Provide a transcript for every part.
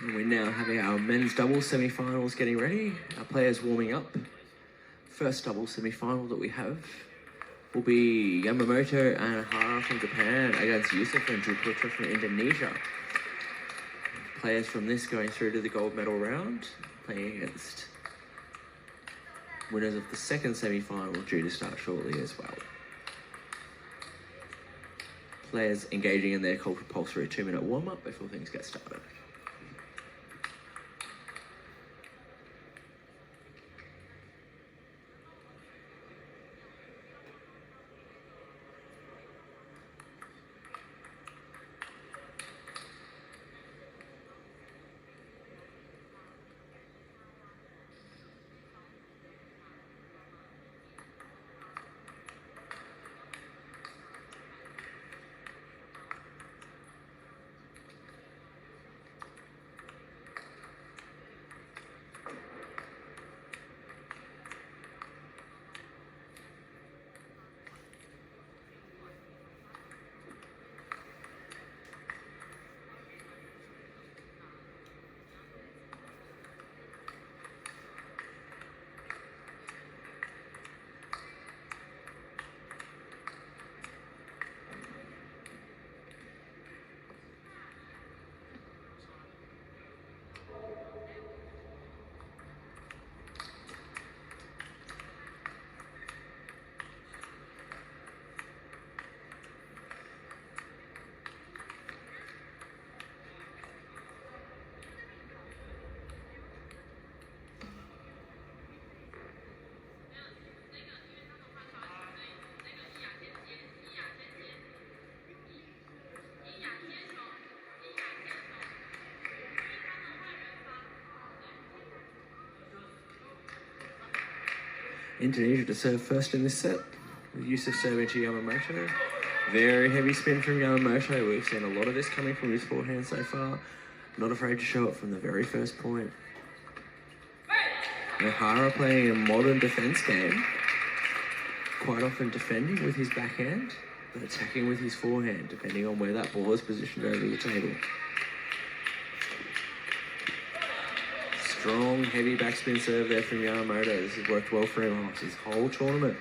And we're now having our men's doubles semi-finals getting ready. Our players warming up. First doubles semi-final that we have will be Yamamoto and Hara from Japan against Yusuf and Juputra from Indonesia. Players from this going through to the gold medal round, playing against winners of the second semi-final due to start shortly as well. Players engaging in their compulsory 2-minute warm-up before things get started. Indonesia to serve first in this set, with Yusuf serving to Yamamoto. Very heavy spin from Yamamoto. We've seen a lot of this coming from his forehand so far. Not afraid to show it from the very first point. Hara playing a modern defense game. Quite often defending with his backhand, but attacking with his forehand, depending on where that ball is positioned over the table. Strong, heavy backspin serve there from Yamamoto. This has worked well for him his whole tournament.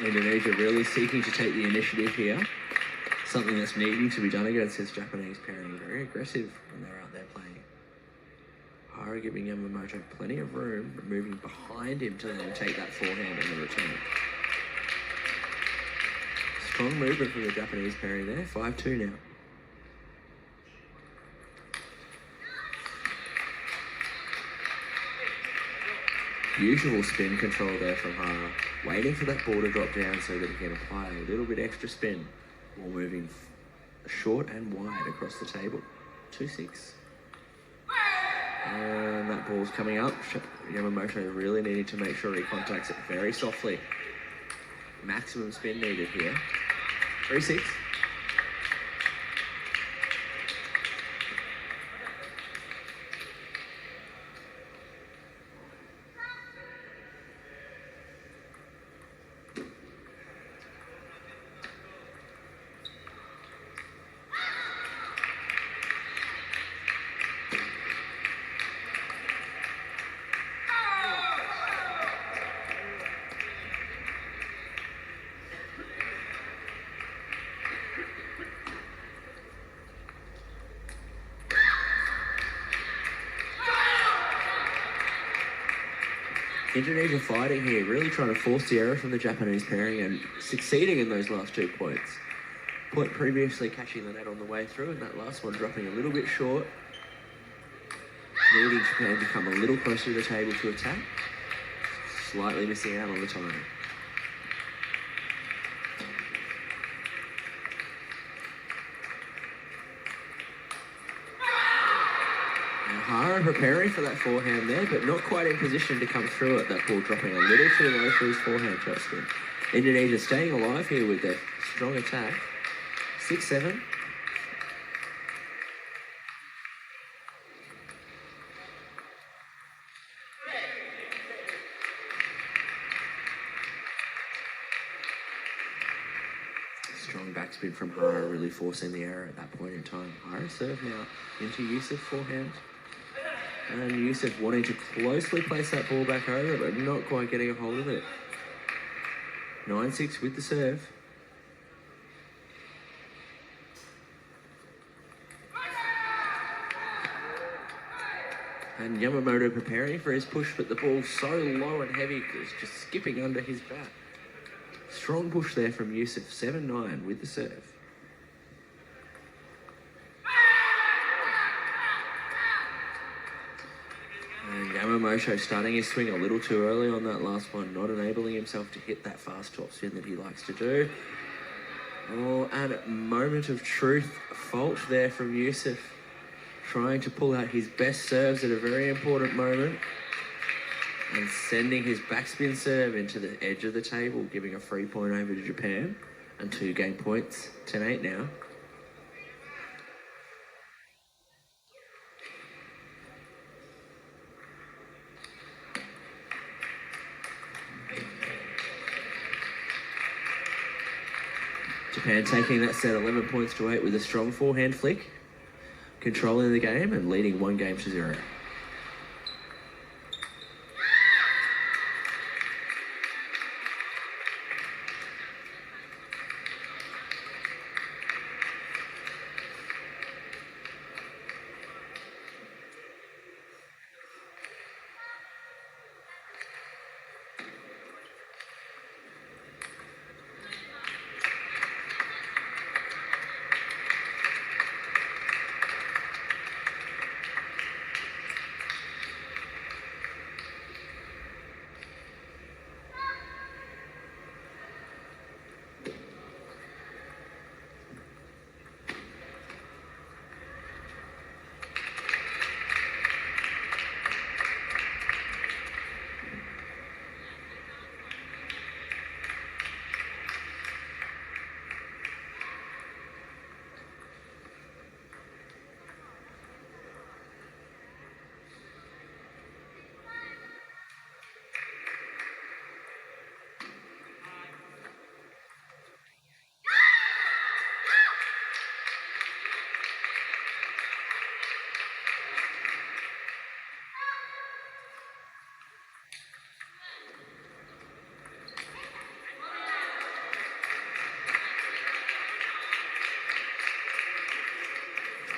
Indonesia really seeking to take the initiative here. Something that's needing to be done against this Japanese pairing. Very aggressive when they're out there playing. Hara giving Yamamoto plenty of room, but moving behind him to then take that forehand in the return. Strong movement from the Japanese pairing there. 5-2 now. Beautiful spin control there from Hara. Waiting for that ball to drop down so that he can apply a little bit extra spin while moving short and wide across the table. 2-6. And that ball's coming up. Yamamoto really needing to make sure he contacts it very softly. Maximum spin needed here. 3-6. Indonesia fighting here, really trying to force the error from the Japanese pairing and succeeding in those last 2 points. Point previously catching the net on the way through, and that last one dropping a little bit short. Needing Japan to come a little closer to the table to attack. Slightly missing out on the time. Hara preparing for that forehand there, but not quite in position to come through it. That ball dropping a little too low for his forehand topspin. Indonesia staying alive here with their strong attack. 6-7. Strong backspin from Hara, really forcing the error at that point in time. Hara serve now into Yusuf forehand. And Yusuf wanting to closely place that ball back over, but not quite getting a hold of it. 9-6 with the serve. And Yamamoto preparing for his push, but the ball's so low and heavy, it's just skipping under his bat. Strong push there from Yusuf, 7-9 with the serve. And Yamamoto starting his swing a little too early on that last one, not enabling himself to hit that fast topspin that he likes to do. Oh, and a moment of truth, fault there from Yusuf, trying to pull out his best serves at a very important moment and sending his backspin serve into the edge of the table, giving a free point over to Japan and 2 game points, 10-8 now. Japan taking that set 11 points to 8 with a strong forehand flick, controlling the game and leading 1-0.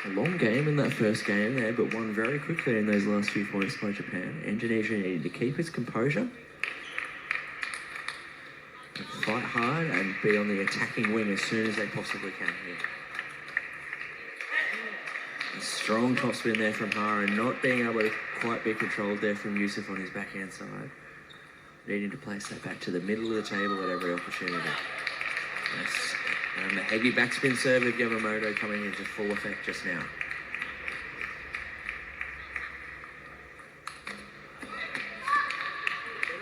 A long game in that first game there, but won very quickly in those last few points by Japan. Indonesia needed to keep its composure, fight hard, and be on the attacking wing as soon as they possibly can here. A strong topspin there from Hara, not being able to quite be controlled there from Yusuf on his backhand side. Needing to place that back to the middle of the table at every opportunity. Yes. And the heavy backspin serve of Yamamoto coming into full effect just now.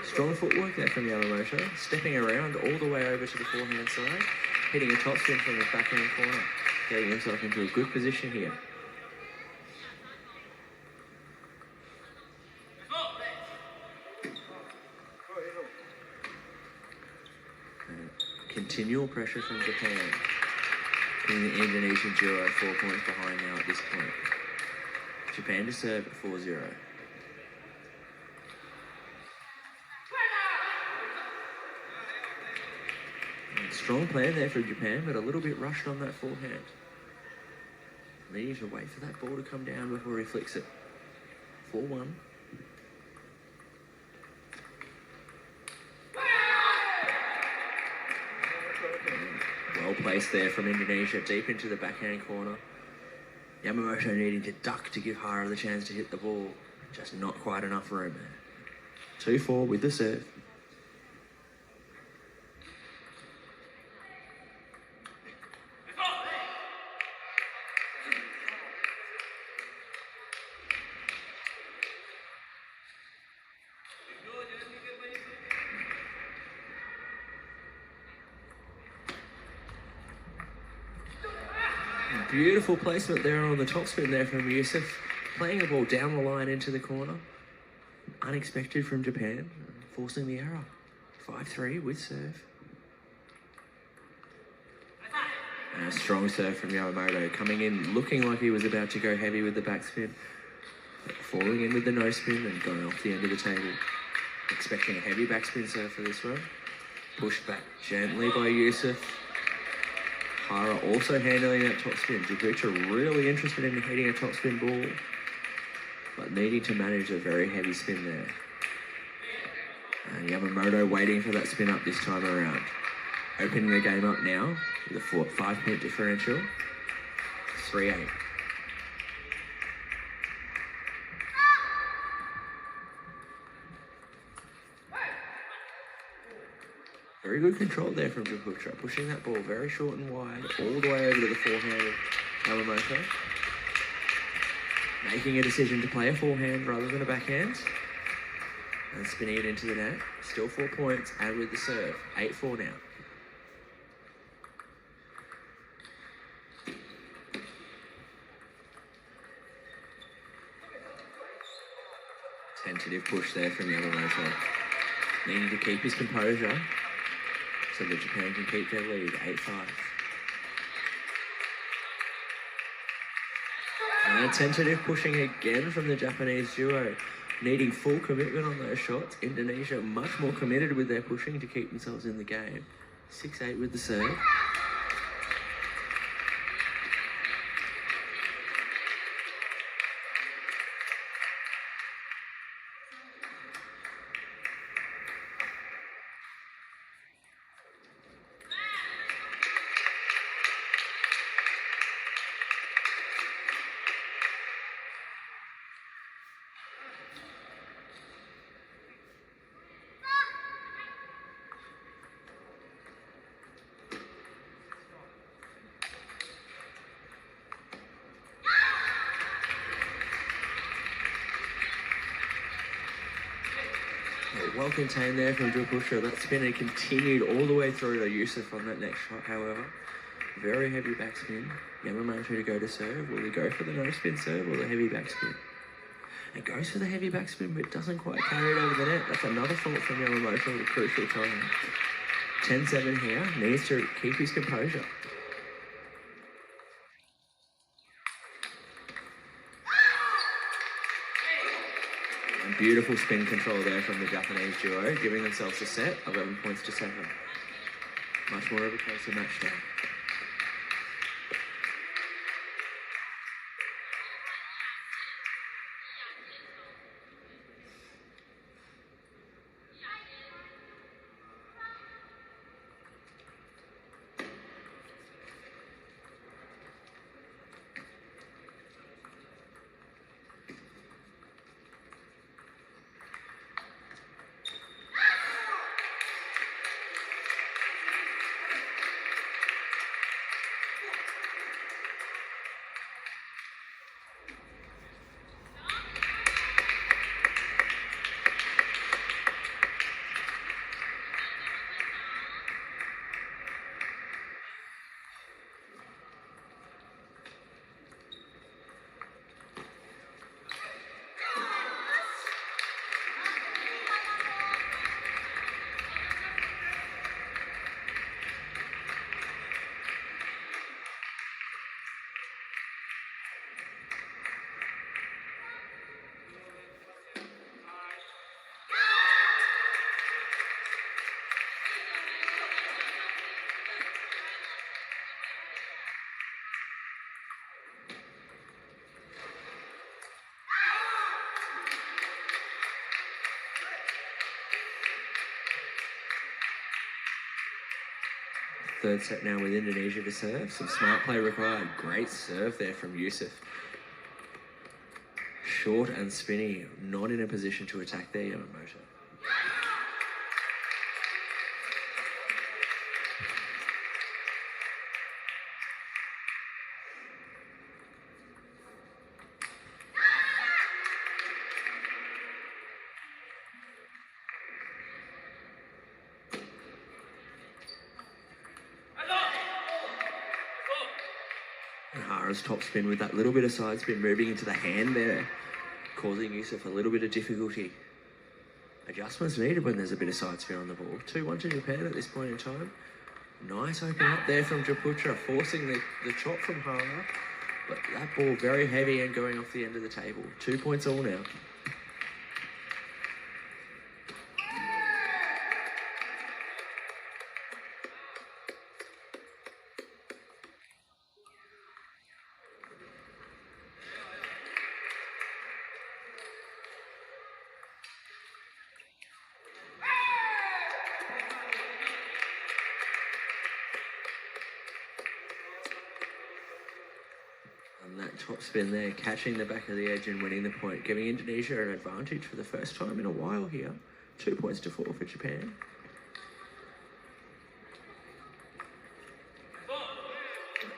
Strong footwork there from Yamamoto, stepping around all the way over to the forehand side, hitting a topspin from his backhand corner, getting himself into a good position here. Continual pressure from Japan, putting the Indonesian duo 4 points behind now at this point. Japan to serve at 4-0. Strong plan there for Japan, but a little bit rushed on that forehand. Needing to wait for that ball to come down before he flicks it. 4-1. Well placed there from Indonesia, deep into the backhand corner. Yamamoto needing to duck to give Hara the chance to hit the ball. Just not quite enough room. 2-4 with the serve. Beautiful placement there on the topspin there from Yusuf. Playing a ball down the line into the corner. Unexpected from Japan, forcing the error. 5-3 with serve. And a strong serve from Yamamoto, coming in looking like he was about to go heavy with the backspin. Falling in with the no spin and going off the end of the table. Expecting a heavy backspin serve for this one. Pushed back gently by Yusuf. Hara also handling that topspin. Djibril really interested in hitting a topspin ball, but needing to manage a very heavy spin there. And Yamamoto waiting for that spin up this time around. Opening the game up now with a 5-point differential. 3-8. Very good control there from Djibril, pushing that ball very short and wide, all the way over to the forehand of Yamamoto. Making a decision to play a forehand rather than a backhand. And spinning it into the net. Still 4 points, and with the serve. 8-4 now. Tentative push there from Yamamoto. Needing to keep his composure so that Japan can keep their lead. 8-5. And a tentative pushing again from the Japanese duo. Needing full commitment on those shots. Indonesia much more committed with their pushing to keep themselves in the game. 6-8 with the serve. Well contained there from Djibril. That spin had continued all the way through to Yusuf on that next shot, however. Very heavy backspin. Yamamoto to go to serve. Will he go for the no-spin serve or the heavy backspin? It goes for the heavy backspin, but doesn't quite carry it over the net. That's another fault from Yamamoto at a crucial time. 10-7 here. Needs to keep his composure. Beautiful spin control there from the Japanese duo, giving themselves a set, 11 points to 7. Much more of a closer match now. Third set now with Indonesia to serve. Some smart play required. Great serve there from Yusuf. Short and spinny, not in a position to attack there, Yamamoto. Hara's top spin with that little bit of side spin moving into the hand there, causing Yusuf a little bit of difficulty. Adjustments needed when there's a bit of side spin on the ball. 2-1 to Japan at this point in time. Nice open up there from Japutra, forcing the chop from Hara. But that ball very heavy and going off the end of the table. 2 points all now. And that top spin there, catching the back of the edge and winning the point, giving Indonesia an advantage for the first time in a while here. 2 points to 4 for Japan.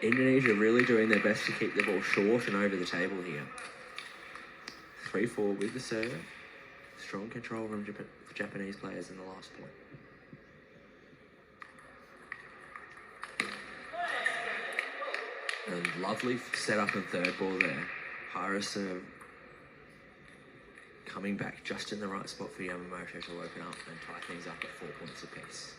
Indonesia really doing their best to keep the ball short and over the table here. 3-4 with the serve. Strong control from Japanese players in the last point. And lovely setup and third ball there. Hara serve coming back just in the right spot for Yamamoto to open up and tie things up at 4 points apiece.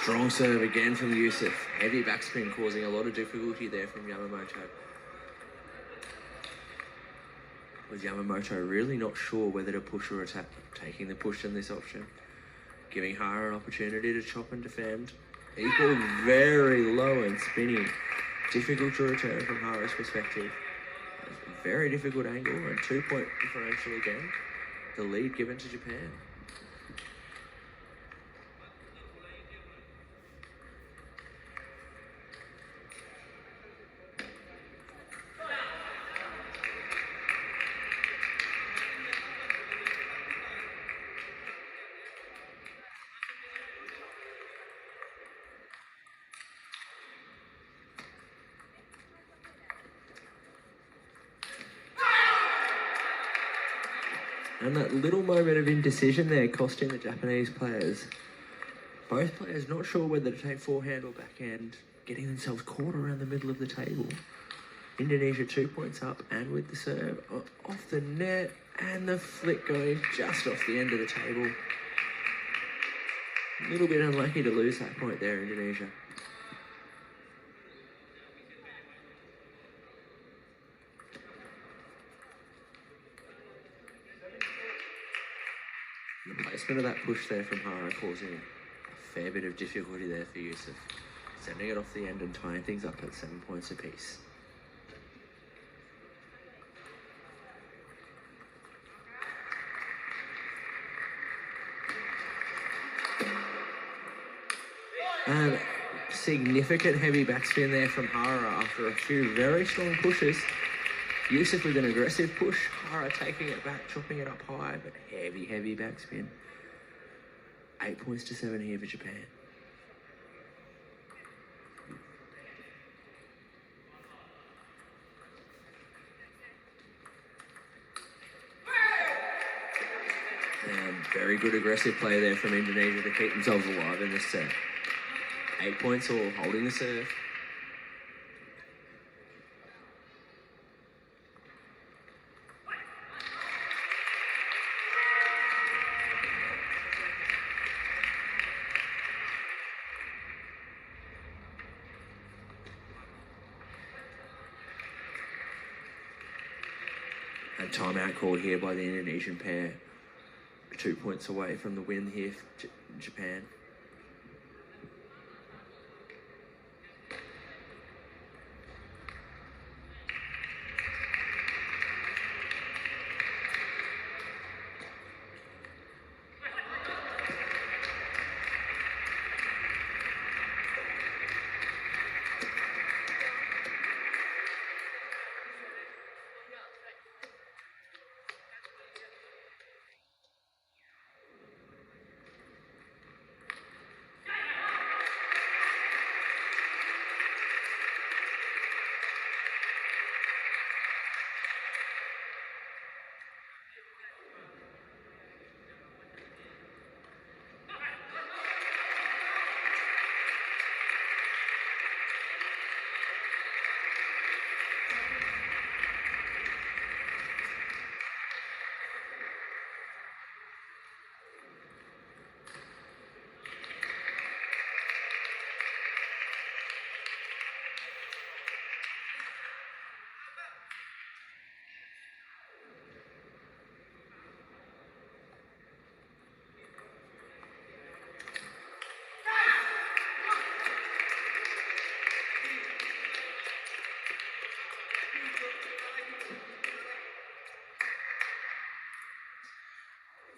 Strong serve again from Yusuf. Heavy backspin causing a lot of difficulty there from Yamamoto. With Yamamoto really not sure whether to push or attack, taking the push in this option. Giving Hara an opportunity to chop and defend. Equal very low and spinny. Difficult to return from Hara's perspective. Very difficult angle and 2 point differential again. The lead given to Japan. And that little moment of indecision there costing the Japanese players. Both players not sure whether to take forehand or backhand, getting themselves caught around the middle of the table. Indonesia 2 points up and with the serve off the net and the flick going just off the end of the table. A little bit unlucky to lose that point there, Indonesia. The placement of that push there from Hara causing a fair bit of difficulty there for Yusuf. Sending it off the end and tying things up at 7 points apiece. And significant heavy backspin there from Hara after a few very strong pushes. Yusuf with an aggressive push, Hara taking it back, chopping it up high, but heavy backspin. 8 points to 7 here for Japan. And very good aggressive play there from Indonesia to keep themselves alive in this set. 8 points all, holding the serve. And timeout called here by the Indonesian pair. 2 points away from the win here for Japan.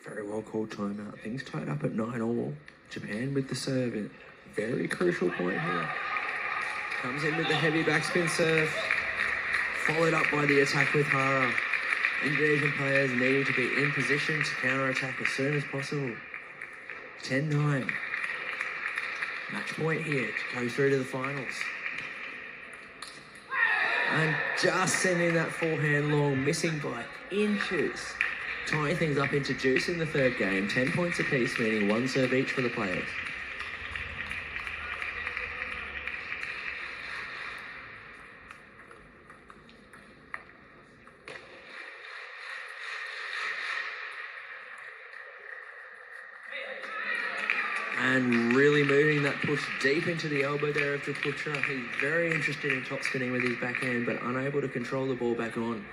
Very well called timeout. Things tied up at 9-all. Japan with the serve. Very crucial point here. Comes in with the heavy backspin serve. Followed up by the attack with Hara. Indonesian players needing to be in position to counter-attack as soon as possible. 10-9. Match point here to go through to the finals. And just sending that forehand long, missing by inches. Tying things up into juice in the third game. 10 points apiece, meaning one serve each for the players. And really moving that push deep into the elbow there of Putra. He's very interested in top spinning with his backhand, but unable to control the ball back on.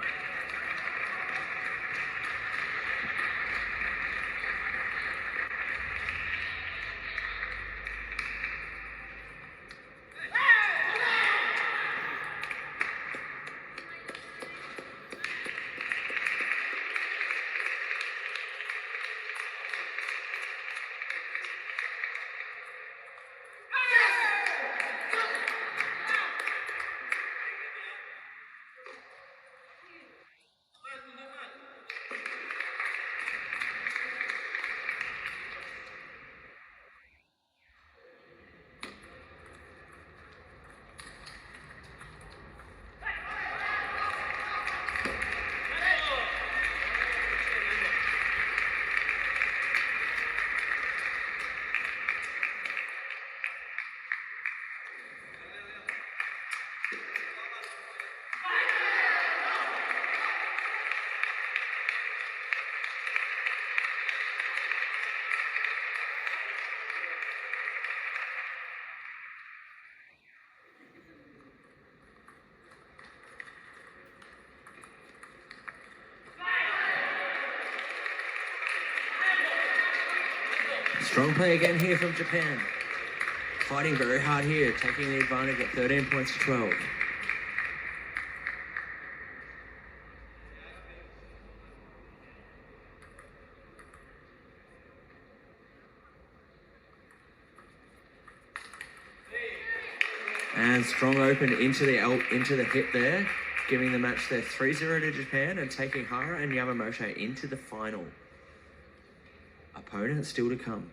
Strong play again here from Japan. Fighting very hard here, taking the advantage at 13 points to 12. And strong open into the hit there, giving the match there 3-0 to Japan and taking Hara and Yamamoto into the final. Opponents still to come.